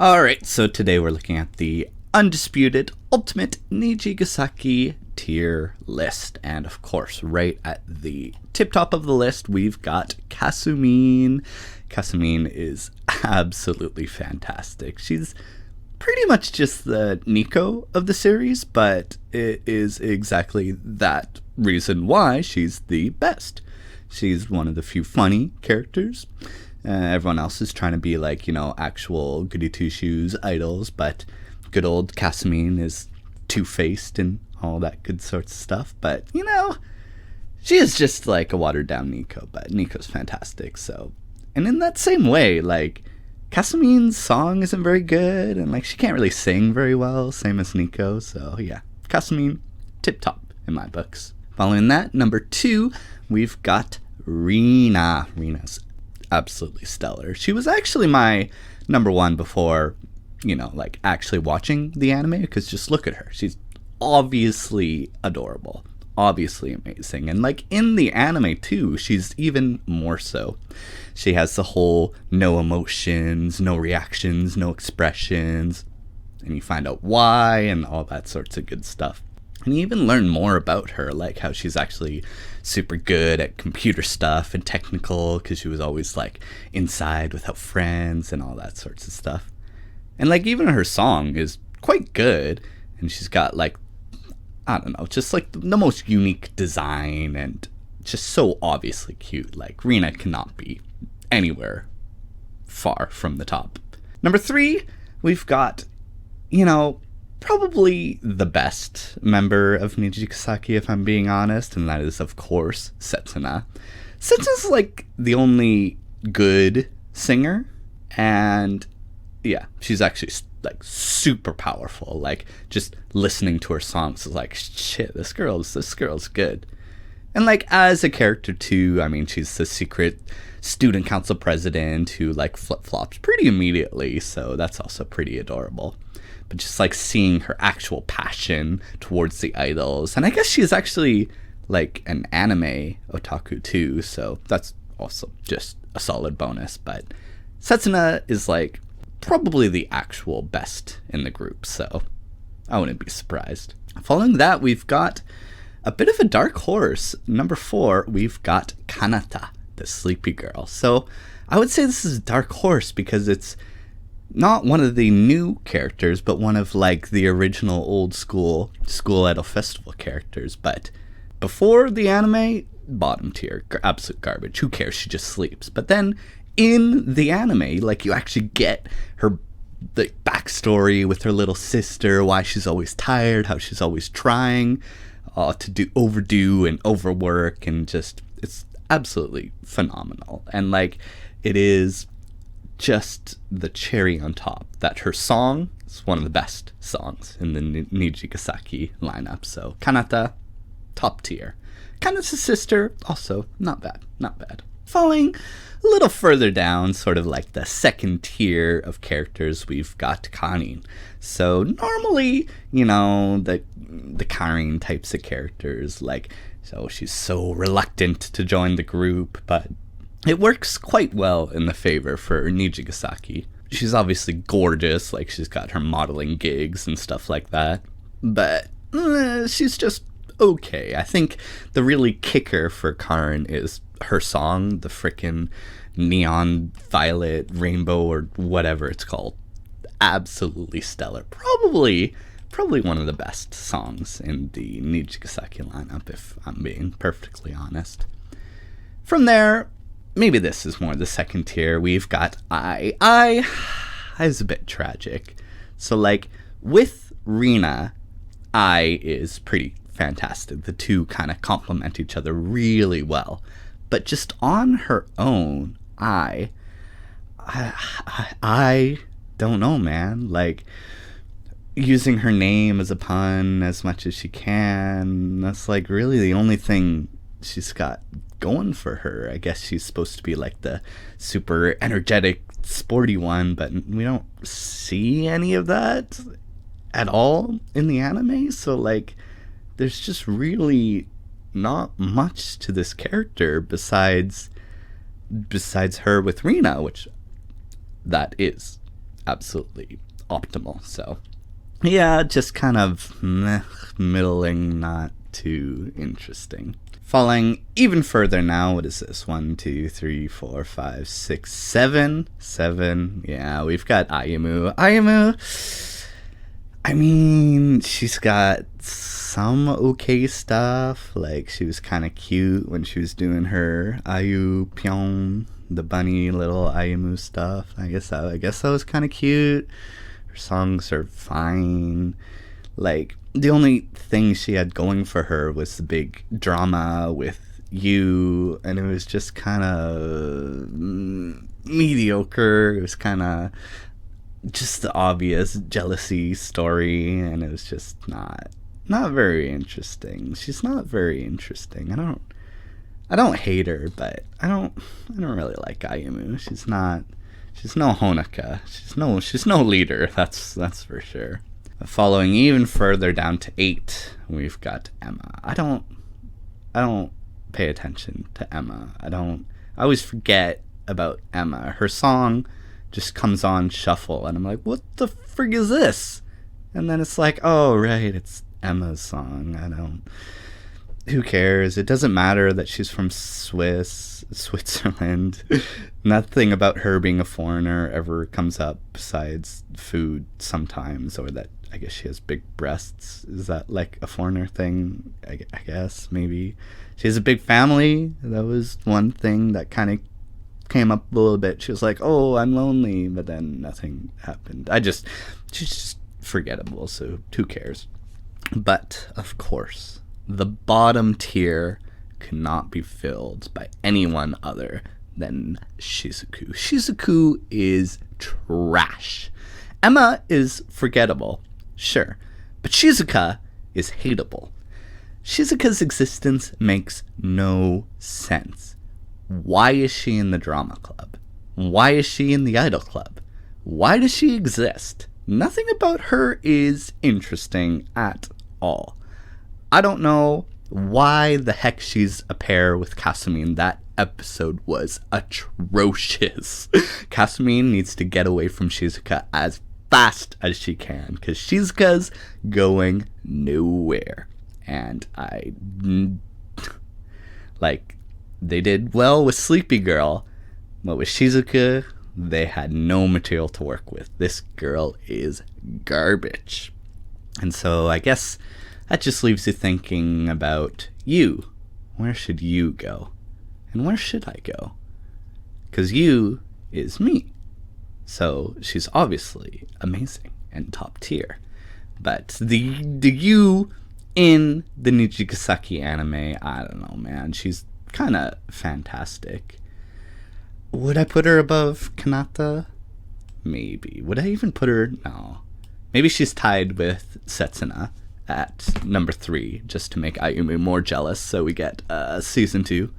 Alright, so today we're looking at the undisputed ultimate Nijigasaki tier list. And of course, right at the tip top of the list, we've got Kasamine. Kasamine is absolutely fantastic. She's pretty much just the Nico of the series, but it is exactly that reason why she's the best. She's one of the few funny characters. Everyone else is trying to be like, actual goody two-shoes idols, but good old Kasamine is two-faced and all that good sorts of stuff. But, she is just like a watered-down Nico, but Nico's fantastic, so. And in that same way, like, Kasamine's song isn't very good, and, like, she can't really sing very well, same as Nico, so, yeah. Kasamine, tip-top in my books. Following that, number 2, we've got Rena. Rena's absolutely stellar. She was actually my number 1 before, actually watching the anime, because just look at her. She's obviously adorable, obviously amazing. And, in the anime, too, she's even more so. She has the whole no emotions, no reactions, no expressions, and you find out why and all that sorts of good stuff. And you even learn more about her, like how she's actually super good at computer stuff and technical, because she was always, inside without friends and all that sorts of stuff. And, even her song is quite good, and she's got, I don't know, just, the most unique design and just so obviously cute. Rena cannot be anywhere far from the top. Number 3, we've got, probably the best member of Nijigasaki, if I'm being honest, and that is, of course, Setsuna. Setsuna's, the only good singer, and, yeah, she's actually, super powerful. Just listening to her songs is shit, this girl's good. And, as a character, too, I mean, she's the secret student council president who, flip-flops pretty immediately, so that's also pretty adorable. But just, seeing her actual passion towards the idols. And I guess she's actually, an anime otaku, too, so that's also just a solid bonus. But Setsuna is, probably the actual best in the group, so I wouldn't be surprised. Following that, we've got a bit of a dark horse. Number 4, we've got Kanata, the sleepy girl. So I would say this is a dark horse because it's not one of the new characters, but one of the original old school idol festival characters. But before the anime, bottom tier, absolute garbage. Who cares? She just sleeps. But then in the anime, you actually get her backstory with her little sister, why she's always tired, how she's always trying to overdo and overwork, and just it's absolutely phenomenal. And it is just the cherry on top that her song is one of the best songs in the Nijigasaki lineup. So Kanata, top tier. Kanata's sister, also not bad. Falling a little further down, sort of the second tier of characters, we've got Karin. So normally, the Karin types of characters, so she's so reluctant to join the group, but it works quite well in the favor for Nijigasaki. She's obviously gorgeous, she's got her modeling gigs and stuff like that, but she's just okay. I think the really kicker for Karin is her song, the frickin' neon violet rainbow or whatever it's called. Absolutely stellar. Probably one of the best songs in the Nijigasaki lineup, if I'm being perfectly honest. From there, maybe this is more the second tier. We've got I is a bit tragic. So with Rena, I is pretty fantastic. The two kind of complement each other really well. But just on her own, I don't know, man. Using her name as a pun as much as she can, that's really the only thing she's got going for her. I guess she's supposed to be the super energetic, sporty one, but we don't see any of that at all in the anime. So there's just really not much to this character besides her with Rena, which that is absolutely optimal. So yeah, just kind of middling, not too interesting. Falling even further now, what is this? 1, 2, 3, 4, 5, 6, 7. 7. Yeah, we've got Ayamu. Ayamu, I mean, she's got some okay stuff. Like, she was kind of cute when she was doing her Ayu Pyeong, the bunny little Ayamu stuff. I guess that was kind of cute. Her songs are fine. Like, the only thing she had going for her was the big drama with you, and it was just kind of mediocre. It was kind of just the obvious jealousy story, and it was just not very interesting. She's not very interesting. I don't hate her, but I don't really like Ayamu. She's no Honoka. She's no leader. That's for sure. Following even further down to 8, we've got Emma. I don't pay attention to Emma. I always forget about Emma. Her song just comes on shuffle, and I'm like, what the frig is this? And then it's like, oh, right, it's Emma's song. Who cares? It doesn't matter that she's from Switzerland. Nothing about her being a foreigner ever comes up besides food sometimes, or that I guess she has big breasts. Is that like a foreigner thing? I guess, maybe. She has a big family. That was one thing that kind of came up a little bit. She was like, oh, I'm lonely, but then nothing happened. She's just forgettable, so who cares? But, of course, the bottom tier cannot be filled by anyone other than Shizuku. Shizuku is trash. Emma is forgettable, sure, but Shizuka is hateable. Shizuka's existence makes no sense. Why is she in the drama club? Why is she in the idol club? Why does she exist? Nothing about her is interesting at all. I don't know why the heck she's a pair with Kasamine. That episode was atrocious. Kasamine needs to get away from Shizuka as fast as she can, because Shizuka's going nowhere. And they did well with Sleepy Girl, but with Shizuka, they had no material to work with. This girl is garbage. And so I guess that just leaves you thinking about you. Where should you go? And where should I go? Because you is me. So she's obviously amazing and top tier. But the you in the Nijigasaki anime, I don't know, man. She's kind of fantastic. Would I put her above Kanata? Maybe. Would I even put her? No. Maybe she's tied with Setsuna at number 3, just to make Ayumi more jealous, so we get season 2.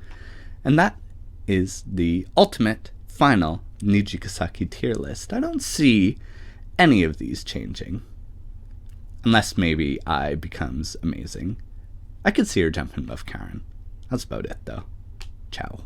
And that is the ultimate, final Nijigasaki tier list. I don't see any of these changing. Unless maybe Ai becomes amazing. I could see her jumping above Karen. That's about it, though. Ciao.